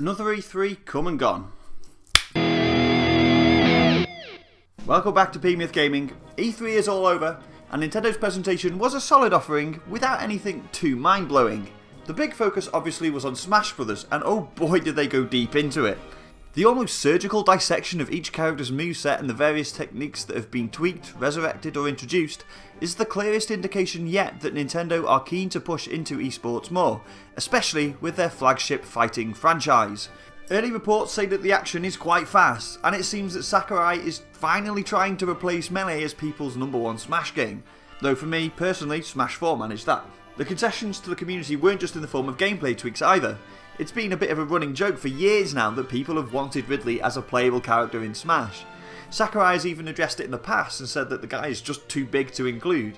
Another E3 come and gone. Welcome back to PMyth Gaming. E3 is all over, and Nintendo's presentation was a solid offering without anything too mind-blowing. The big focus obviously was on Smash Bros, and oh boy did they go deep into it. The almost surgical dissection of each character's moveset and the various techniques that have been tweaked, resurrected or introduced is the clearest indication yet that Nintendo are keen to push into esports more, especially with their flagship fighting franchise. Early reports say that the action is quite fast, and it seems that Sakurai is finally trying to replace Melee as people's #1 Smash game, though for me personally Smash 4 managed that. The concessions to the community weren't just in the form of gameplay tweaks either. It's been a bit of a running joke for years now that people have wanted Ridley as a playable character in Smash. Sakurai has even addressed it in the past and said that the guy is just too big to include.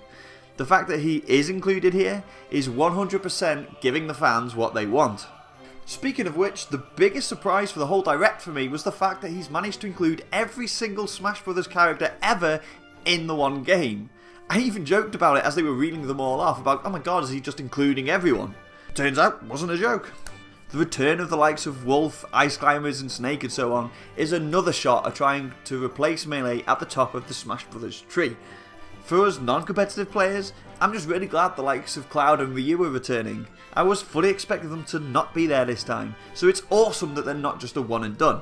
The fact that he is included here is 100% giving the fans what they want. Speaking of which, the biggest surprise for the whole Direct for me was the fact that he's managed to include every single Smash Bros character ever in the one game. I even joked about it as they were reeling them all off about, oh my god, is he just including everyone? Turns out, it wasn't a joke. The return of the likes of Wolf, Ice Climbers and Snake and so on is another shot at trying to replace Melee at the top of the Smash Bros tree. For us non-competitive players, I'm just really glad the likes of Cloud and Ryu are returning. I was fully expecting them to not be there this time, so it's awesome that they're not just a one and done.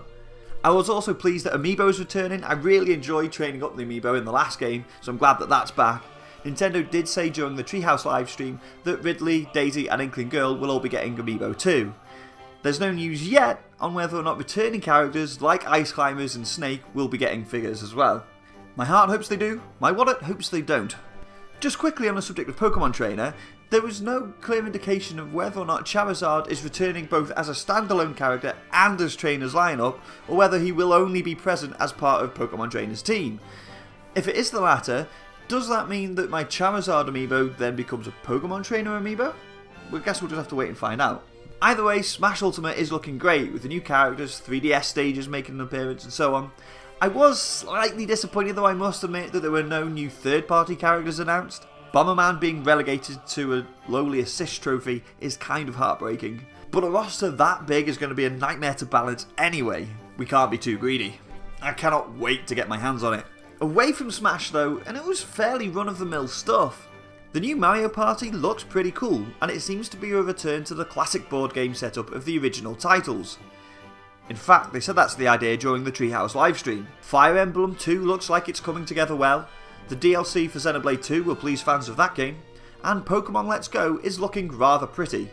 I was also pleased that Amiibo is returning. I really enjoyed training up the Amiibo in the last game, so I'm glad that that's back. Nintendo did say during the Treehouse livestream that Ridley, Daisy and Inkling Girl will all be getting Amiibo too. There's no news yet on whether or not returning characters like Ice Climbers and Snake will be getting figures as well. My heart hopes they do, my wallet hopes they don't. Just quickly on the subject of Pokemon Trainer, there was no clear indication of whether or not Charizard is returning both as a standalone character and as Trainer's lineup, or whether he will only be present as part of Pokemon Trainer's team. If it is the latter, does that mean that my Charizard amiibo then becomes a Pokemon Trainer amiibo? I guess we'll just have to wait and find out. Either way, Smash Ultimate is looking great, with the new characters, 3DS stages making an appearance and so on. I was slightly disappointed though, I must admit, that there were no new third-party characters announced. Bomberman being relegated to a lowly assist trophy is kind of heartbreaking. But a roster that big is going to be a nightmare to balance anyway. We can't be too greedy. I cannot wait to get my hands on it. Away from Smash though, and it was fairly run-of-the-mill stuff. The new Mario Party looks pretty cool, and it seems to be a return to the classic board game setup of the original titles. In fact, they said that's the idea during the Treehouse livestream. Fire Emblem 2 looks like it's coming together well, the DLC for Xenoblade 2 will please fans of that game, and Pokemon Let's Go is looking rather pretty.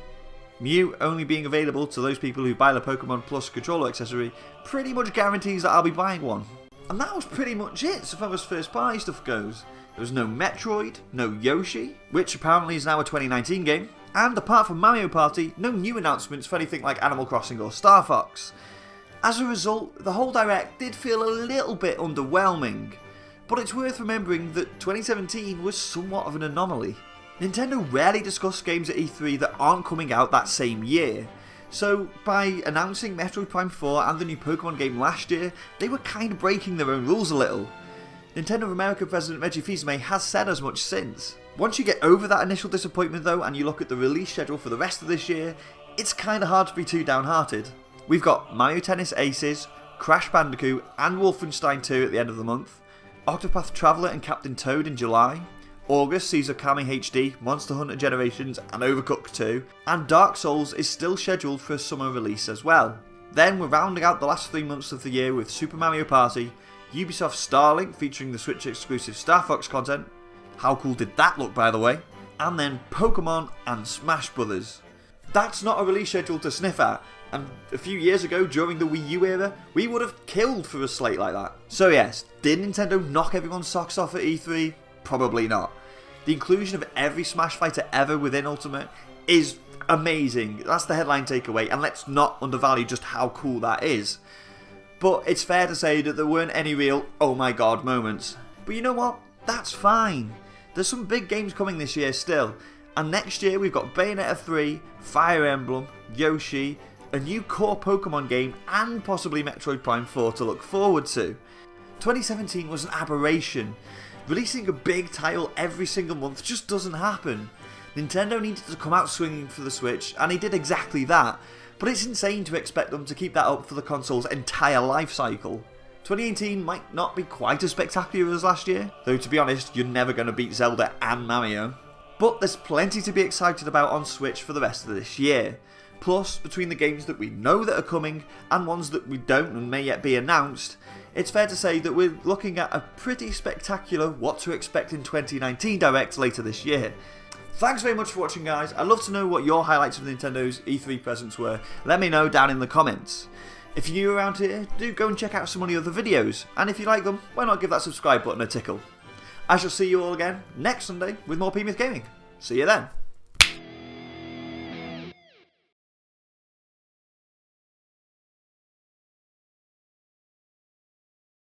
Mew only being available to those people who buy the Pokemon Plus controller accessory pretty much guarantees that I'll be buying one. And that was pretty much it so far as first party stuff goes. There was no Metroid, no Yoshi, which apparently is now a 2019 game, and apart from Mario Party, no new announcements for anything like Animal Crossing or Star Fox. As a result, the whole Direct did feel a little bit underwhelming, but it's worth remembering that 2017 was somewhat of an anomaly. Nintendo rarely discuss games at E3 that aren't coming out that same year, so by announcing Metroid Prime 4 and the new Pokemon game last year, they were kind of breaking their own rules a little. Nintendo of America President Reggie Fils-Aimé has said as much since. Once you get over that initial disappointment though, and you look at the release schedule for the rest of this year, it's kinda hard to be too downhearted. We've got Mario Tennis Aces, Crash Bandicoot and Wolfenstein 2 at the end of the month, Octopath Traveler and Captain Toad in July, August sees Okami HD, Monster Hunter Generations and Overcooked 2, and Dark Souls is still scheduled for a summer release as well. Then we're rounding out the last 3 months of the year with Super Mario Party, Ubisoft Starlink featuring the Switch exclusive Star Fox content, how cool did that look by the way, and then Pokemon and Smash Bros. That's not a release schedule to sniff at, and a few years ago during the Wii U era, we would have killed for a slate like that. So yes, did Nintendo knock everyone's socks off at E3? Probably not. The inclusion of every Smash fighter ever within Ultimate is amazing, that's the headline takeaway, and let's not undervalue just how cool that is. But it's fair to say that there weren't any real oh my god moments. But you know what? That's fine. There's some big games coming this year still, and next year we've got Bayonetta 3, Fire Emblem, Yoshi, a new core Pokemon game and possibly Metroid Prime 4 to look forward to. 2017 was an aberration. Releasing a big title every single month just doesn't happen. Nintendo needed to come out swinging for the Switch, and he did exactly that, but it's insane to expect them to keep that up for the console's entire life cycle. 2018 might not be quite as spectacular as last year, though to be honest, you're never going to beat Zelda and Mario. But there's plenty to be excited about on Switch for the rest of this year. Plus, between the games that we know that are coming and ones that we don't and may yet be announced, it's fair to say that we're looking at a pretty spectacular what to expect in 2019 Direct later this year. Thanks very much for watching, guys. I'd love to know what your highlights of Nintendo's E3 presents were. Let me know down in the comments. If you're new around here, do go and check out some of the other videos, and if you like them, why not give that subscribe button a tickle. I shall see you all again next Sunday with more PMyth Gaming. See you then.